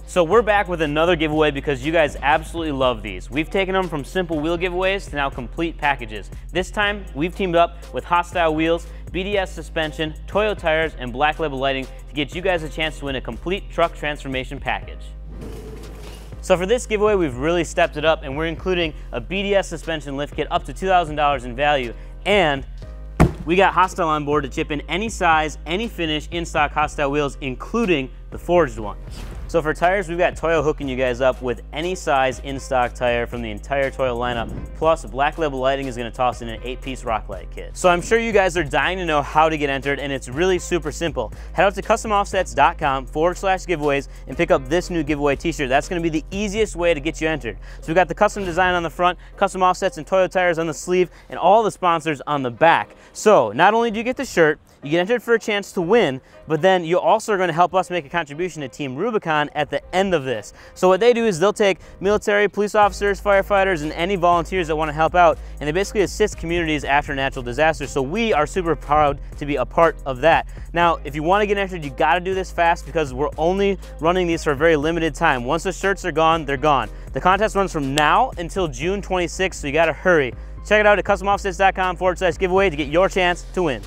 So we're back with another giveaway because you guys absolutely love these. We've taken them from simple wheel giveaways to now complete packages. This time, we've teamed up with Hostile Wheels, BDS Suspension, Toyo Tires, and Black Label Lighting to get you guys a chance to win a complete truck transformation package. So for this giveaway, we've really stepped it up and we're including a BDS suspension lift kit up to $2,000 in value, and we got Hostile on board to chip in any size, any finish in stock Hostile wheels, including the forged one. So for tires, we've got Toyo hooking you guys up with any size in-stock tire from the entire Toyo lineup, plus Black Label Lighting is going to toss in an 8-piece rock light kit. So I'm sure you guys are dying to know how to get entered, and it's really super simple. Head out to customoffsets.com/giveaways and pick up this new giveaway t-shirt. That's going to be the easiest way to get you entered. So we've got the custom design on the front, custom offsets and Toyo tires on the sleeve, and all the sponsors on the back. So not only do you get the shirt, you get entered for a chance to win, but then you also are going to help us make a contribution to Team Rubicon at the end of this. So what they do is they'll take military, police officers, firefighters, and any volunteers that want to help out, and they basically assist communities after natural disasters. So we are super proud to be a part of that. Now, if you want to get entered, you got to do this fast because we're only running these for a very limited time. Once the shirts are gone, they're gone. The contest runs from now until June 26th, so you got to hurry. Check it out at customoffsets.com/giveaway to get your chance to win.